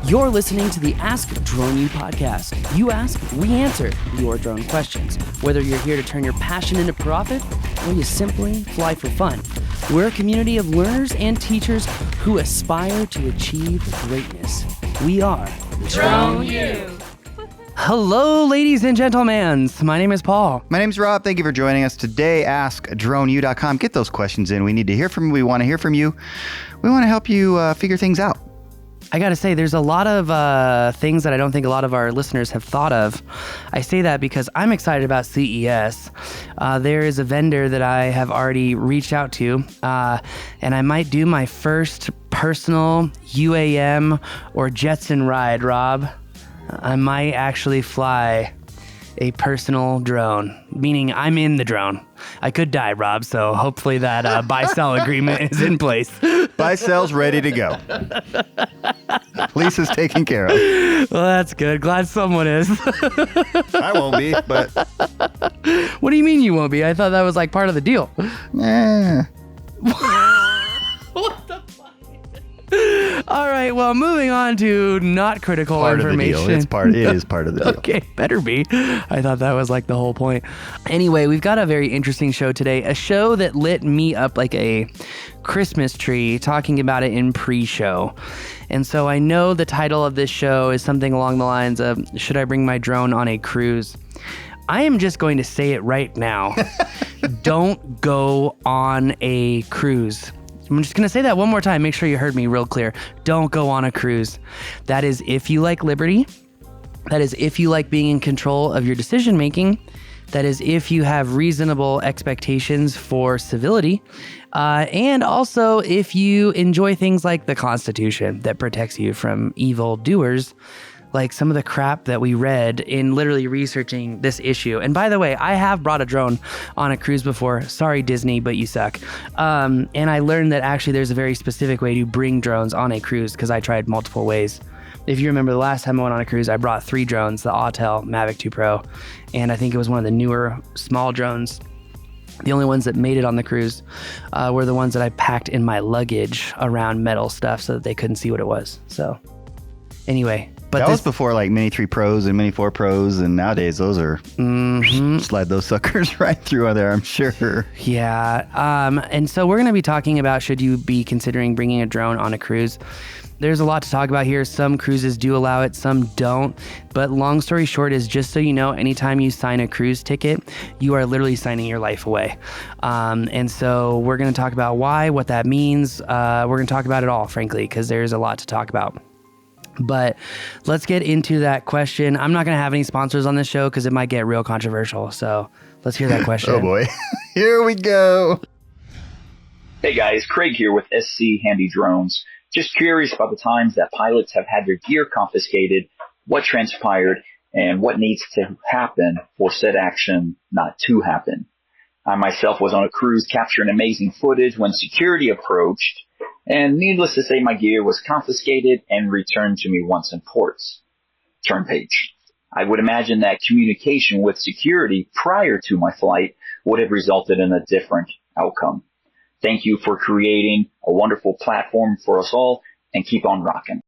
You're listening to the Ask Drone U podcast. You ask, we answer your drone questions. Whether you're here to turn your passion into profit or you simply fly for fun, we're a community of learners and teachers who aspire to achieve greatness. We are Drone U. Hello, ladies and gentlemen. My name is Paul. My name's Rob. Thank you for joining us today. AskDroneU.com. Get those questions in. We need to hear from you. We want to hear from you. We want to help you figure things out. I got to say, there's a lot of things that I don't think a lot of our listeners have thought of. I say that because I'm excited about CES. There is a vendor that I have already reached out to, and I might do my first personal UAM or Jetson ride, Rob. I might actually fly a personal drone, meaning I'm in the drone. I could die, Rob, so hopefully that buy-sell agreement is in place. Buy-sell's ready to go. Lease is taken care of. Well, that's good. Glad someone is. I won't be, but... What do you mean you won't be? I thought that was like part of the deal. What the fuck? All right, well, moving on to not critical part information. Of the deal. It is part of the deal. Okay, better be. I thought that was like the whole point. Anyway, we've got a very interesting show today, a show that lit me up like a Christmas tree, talking about it in pre-show. And so I know the title of this show is something along the lines of, should I bring my drone on a cruise? I am just going to say it right now. Don't go on a cruise. I'm just going to say that one more time. Make sure you heard me real clear. Don't go on a cruise. That is if you like liberty. That is if you like being in control of your decision making. That is if you have reasonable expectations for civility. And also if you enjoy things like the Constitution that protects you from evil doers, like some of the crap that we read in literally researching this issue. And by the way, I have brought a drone on a cruise before. Sorry, Disney, but you suck. And I learned that actually there's a very specific way to bring drones on a cruise because I tried multiple ways. If you remember the last time I went on a cruise, I brought 3 drones, the Autel Mavic 2 Pro, and I think it was one of the newer small drones. The only ones that made it on the cruise were the ones that I packed in my luggage around metal stuff so that they couldn't see what it was. So anyway. But that was before like Mini 3 Pros and Mini 4 Pros, and nowadays those are slide those suckers right through there, I'm sure. Yeah. And so we're going to be talking about, should you be considering bringing a drone on a cruise? There's a lot to talk about here. Some cruises do allow it, some don't. But long story short is, just so you know, anytime you sign a cruise ticket, you are literally signing your life away. And so we're going to talk about why, what that means. We're going to talk about it all, frankly, because there's a lot to talk about. But let's get into that question. I'm not going to have any sponsors on this show because it might get real controversial. So let's hear that question. Oh boy. Here we go. Hey guys, Craig here with SC Handy Drones. Just curious about the times that pilots have had their gear confiscated, what transpired, and what needs to happen for said action not to happen. I myself was on a cruise capturing amazing footage when security approached, and needless to say, my gear was confiscated and returned to me once in ports. Turn page. I would imagine that communication with security prior to my flight would have resulted in a different outcome. Thank you for creating a wonderful platform for us all, and keep on rocking.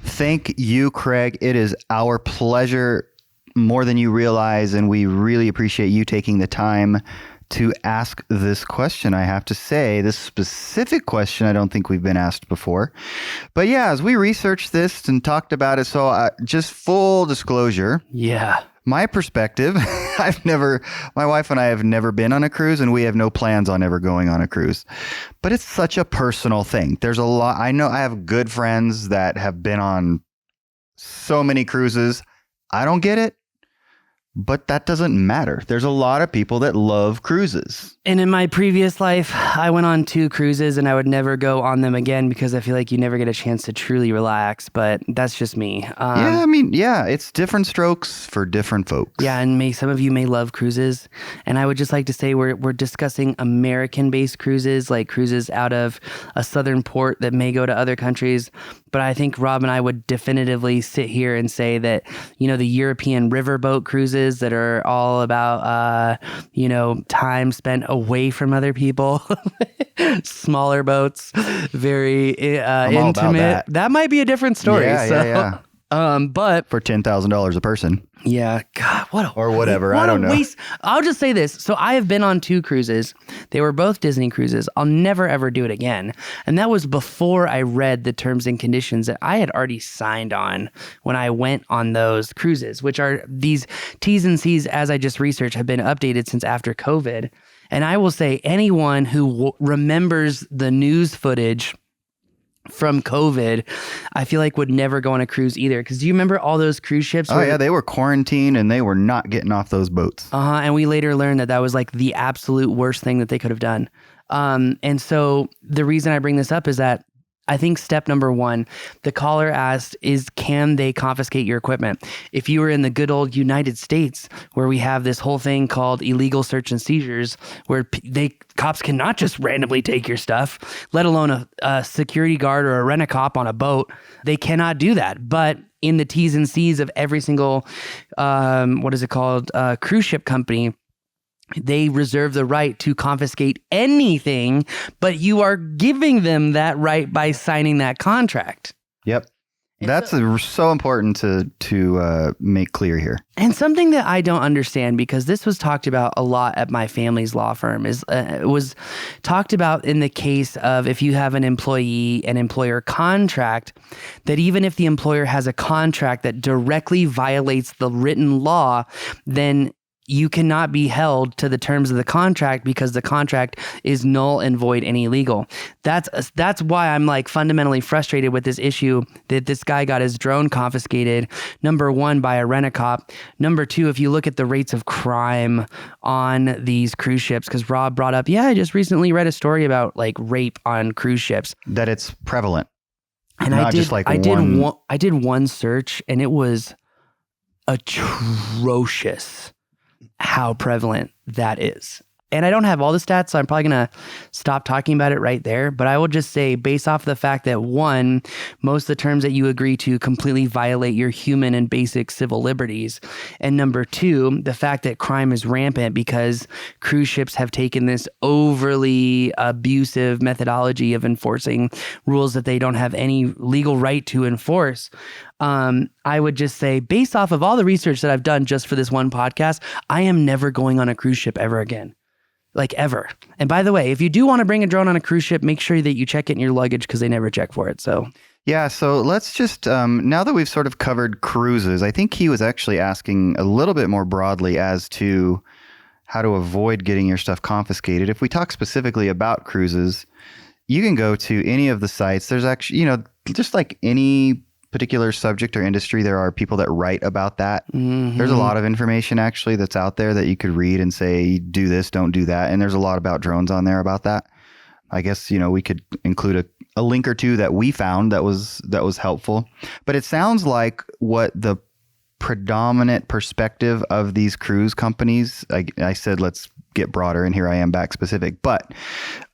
Thank you, Craig. It is our pleasure, more than you realize, and we really appreciate you taking the time to ask this question. I have to say, this specific question, I don't think we've been asked before. But yeah, as we researched this and talked about it, so just full disclosure. Yeah. My perspective, my wife and I have never been on a cruise, and we have no plans on ever going on a cruise. But it's such a personal thing. There's a lot. I know I have good friends that have been on so many cruises. I don't get it. But that doesn't matter. There's a lot of people that love cruises. And in my previous life, I went on 2 cruises and I would never go on them again because I feel like you never get a chance to truly relax. But that's just me. It's different strokes for different folks. Yeah, and some of you may love cruises. And I would just like to say we're discussing American-based cruises, like cruises out of a southern port that may go to other countries. but I think Rob and I would definitively sit here and say that, the European riverboat cruises that are all about, time spent away from other people, smaller boats, very intimate. That might be a different story. Yeah. But for $10,000 a person. Yeah, God, whatever. I don't know. Waste. I'll just say this. So I have been on 2 cruises. They were both Disney cruises. I'll never ever do it again. And that was before I read the terms and conditions that I had already signed on when I went on those cruises, which are these T's and C's, as I just researched, have been updated since after COVID. And I will say anyone who remembers the news footage from COVID, I feel like would never go on a cruise either. Because do you remember all those cruise ships? Yeah, they were quarantined and they were not getting off those boats. And we later learned that was like the absolute worst thing that they could have done. And so the reason I bring this up is that I think step number 1, the caller asked, can they confiscate your equipment? If you were in the good old United States, where we have this whole thing called illegal search and seizures, where cops cannot just randomly take your stuff, let alone a security guard or a rent-a-cop on a boat. They cannot do that. But in the T's and C's of every single, cruise ship company, they reserve the right to confiscate anything, but you are giving them that right by signing that contract. Yep. That's so important to make clear here. And something that I don't understand, because this was talked about a lot at my family's law firm, was talked about in the case of if you have an employee and employer contract, that even if the employer has a contract that directly violates the written law, then you cannot be held to the terms of the contract because the contract is null and void and illegal. That's why I'm like fundamentally frustrated with this issue that this guy got his drone confiscated. Number 1, by a rent-a-cop. Number 2, if you look at the rates of crime on these cruise ships, because Rob brought up, I just recently read a story about like rape on cruise ships. That it's prevalent. And I did one search and it was atrocious how prevalent that is. And I don't have all the stats, so I'm probably going to stop talking about it right there. But I will just say, based off the fact that 1, most of the terms that you agree to completely violate your human and basic civil liberties. And number 2, the fact that crime is rampant because cruise ships have taken this overly abusive methodology of enforcing rules that they don't have any legal right to enforce. I would just say, based off of all the research that I've done just for this one podcast, I am never going on a cruise ship ever again. Like ever. And by the way, if you do want to bring a drone on a cruise ship, make sure that you check it in your luggage because they never check for it. So let's just, now that we've sort of covered cruises, I think he was actually asking a little bit more broadly as to how to avoid getting your stuff confiscated. If we talk specifically about cruises, you can go to any of the sites. There's actually, just like any particular subject or industry, there are people that write about that. Mm-hmm. There's a lot of information actually that's out there that you could read and say, do this, don't do that. And there's a lot about drones on there about that. I guess, we could include a link or 2 that we found that was helpful. But it sounds like what the predominant perspective of these cruise companies, I said, let's get broader, and here I am back specific, but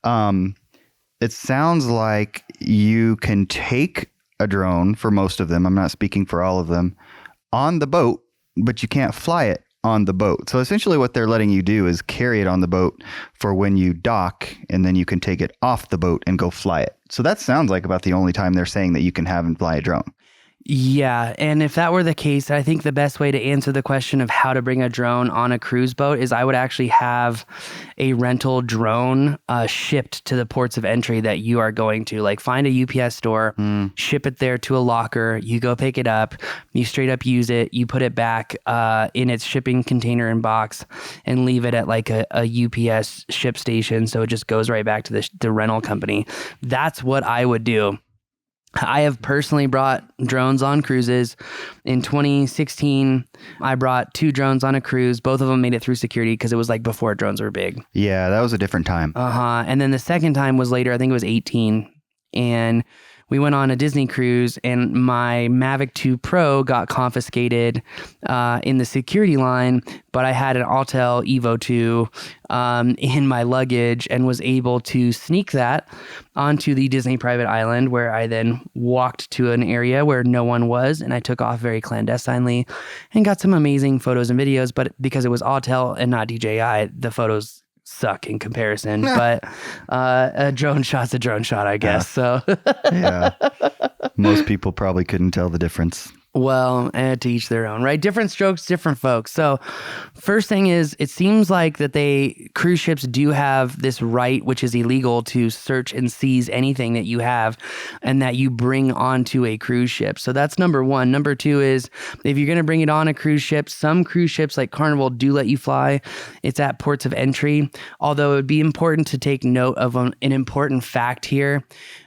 it sounds like you can take a drone for most of them, I'm not speaking for all of them, on the boat, but you can't fly it on the boat. So essentially what they're letting you do is carry it on the boat for when you dock, and then you can take it off the boat and go fly it. So that sounds like about the only time they're saying that you can have and fly a drone. Yeah, and if that were the case, I think the best way to answer the question of how to bring a drone on a cruise boat is I would actually have a rental drone shipped to the ports of entry that you are going to. Like find a UPS store, ship it there to a locker, you go pick it up, you straight up use it, you put it back in its shipping container and box and leave it at like a UPS ship station so it just goes right back to the rental company. That's what I would do. I have personally brought drones on cruises. In 2016, I brought 2 drones on a cruise. Both of them made it through security because it was like before drones were big. Yeah, that was a different time. And then the second time was later. I think it was 18. And we went on a Disney cruise, and my Mavic 2 Pro got confiscated in the security line, but I had an Autel Evo 2 in my luggage and was able to sneak that onto the Disney private island, where I then walked to an area where no one was, and I took off very clandestinely and got some amazing photos and videos. But because it was Autel and not DJI, the photos suck in comparison. But a drone shot's a drone shot, I guess. So Yeah. Most people probably couldn't tell the difference. well, to each their own, right? Different strokes, different folks. So first thing is, it seems like that cruise ships do have this right, which is illegal, to search and seize anything that you have and that you bring onto a cruise ship. So that's number one. Number two is, if you're going to bring it on a cruise ship, some cruise ships like Carnival do let you fly. It's at ports of entry. Although it would be important to take note of an important fact here.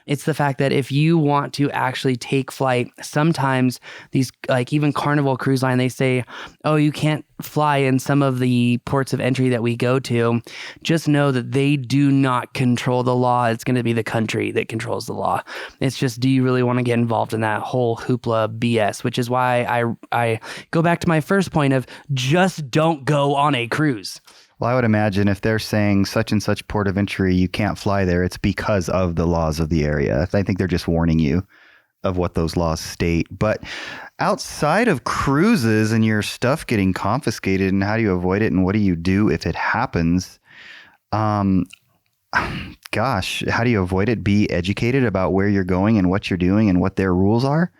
It's the fact that if you want to actually take flight, sometimes these, like even Carnival Cruise Line, they say, oh, you can't fly in some of the ports of entry that we go to. Just know that they do not control the law. It's going to be the country that controls the law. It's just, do you really want to get involved in that whole hoopla BS? Which is why I go back to my first point of just don't go on a cruise. Well, I would imagine if they're saying such and such port of entry, you can't fly there, it's because of the laws of the area. I think they're just warning you of what those laws state. But outside of cruises and your stuff getting confiscated, and how do you avoid it, and what do you do if it happens? Gosh, how do you avoid it? Be educated about where you're going and what you're doing and what their rules are.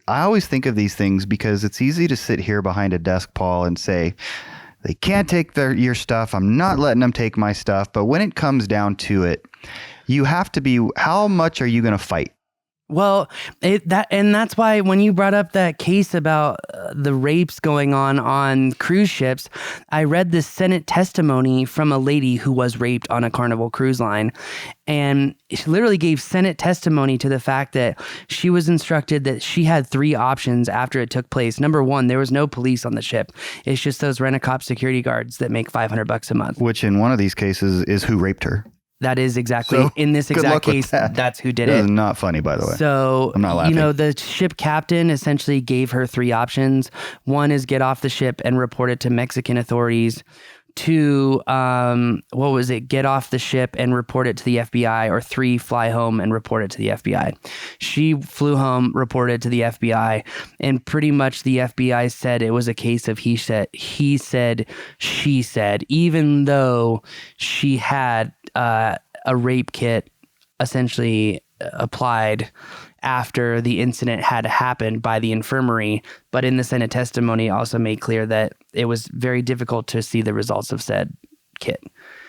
I always think of these things because it's easy to sit here behind a desk, Paul, and say, they can't take your stuff. I'm not letting them take my stuff. But when it comes down to it, you have to be, how much are you going to fight? Well, that's why when you brought up that case about the rapes going on cruise ships, I read this Senate testimony from a lady who was raped on a Carnival cruise line. And she literally gave Senate testimony to the fact that she was instructed that she had three options after it took place. Number one, there was no police on the ship. It's just those rent-a-cop security guards that make $500 a month. Which in one of these cases is who raped her. That is exactly, so, in this exact case, that's who did it. It's not funny, by the way. So, I'm not laughing. The ship captain essentially gave her three options. One is get off the ship and report it to Mexican authorities. Two, get off the ship and report it to the FBI. Or three, fly home and report it to the FBI. She flew home, reported to the FBI, and pretty much the FBI said it was a case of he said, she said, even though she had a rape kit essentially applied after the incident had happened by the infirmary. But in the Senate testimony, also made clear that it was very difficult to see the results of said kit.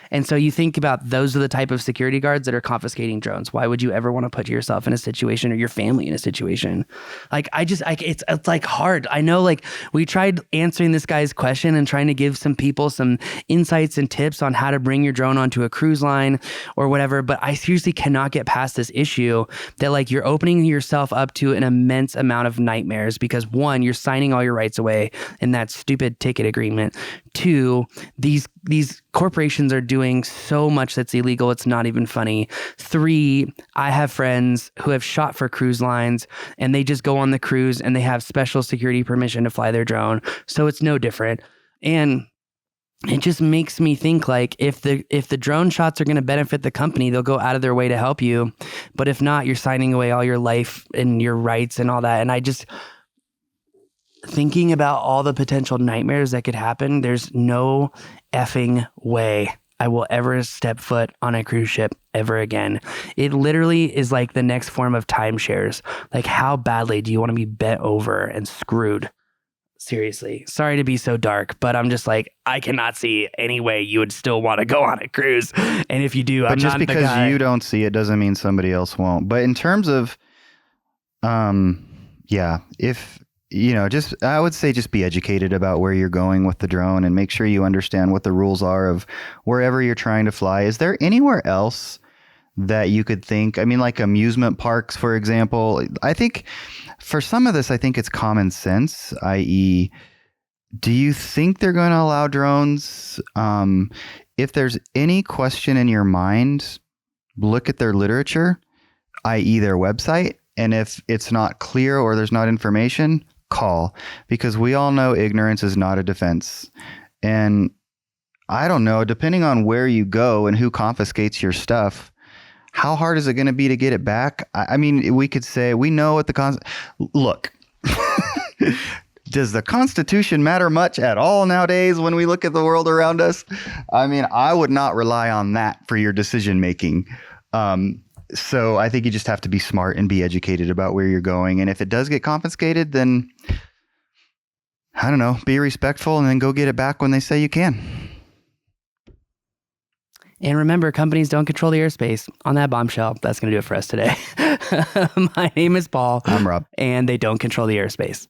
And so you think about, those are the type of security guards that are confiscating drones. Why would you ever want to put yourself in a situation, or your family in a situation? It's like hard. I know, like, we tried answering this guy's question and trying to give some people some insights and tips on how to bring your drone onto a cruise line or whatever. But I seriously cannot get past this issue that, like, you're opening yourself up to an immense amount of nightmares because, one, you're signing all your rights away in that stupid ticket agreement. Two, these corporations are doing so much that's illegal, it's not even funny. Three, I have friends who have shot for cruise lines, and they just go on the cruise and they have special security permission to fly their drone. So it's no different. And it just makes me think, like, if the drone shots are going to benefit the company, they'll go out of their way to help you. But if not, you're signing away all your life and your rights and all that. And I just... thinking about all the potential nightmares that could happen, there's no effing way I will ever step foot on a cruise ship ever again. It literally is like the next form of timeshares. Like, how badly do you want to be bent over and screwed? Seriously. Sorry to be so dark, but I'm just like, I cannot see any way you would still want to go on a cruise. And if you do, I'm not the guy. But just because you don't see it doesn't mean somebody else won't. But in terms of, I would say just be educated about where you're going with the drone and make sure you understand what the rules are of wherever you're trying to fly. Is there anywhere else that you could think? I mean, like amusement parks, for example. I think for some of this, I think it's common sense, i.e., do you think they're going to allow drones? If there's any question in your mind, look at their literature, i.e., their website, And if it's not clear or there's not information, call, because we all know ignorance is not a defense. And I don't know, depending on where you go and who confiscates your stuff, how hard is it going to be to get it back? I mean, we could say we know what look. Does the Constitution matter much at all nowadays when we look at the world around us? I mean, I would not rely on that for your decision making. So I think you just have to be smart and be educated about where you're going. And if it does get confiscated, then I don't know, be respectful and then go get it back when they say you can. And remember, companies don't control the airspace. On that bombshell, that's going to do it for us today. My name is Paul. I'm Rob. And they don't control the airspace.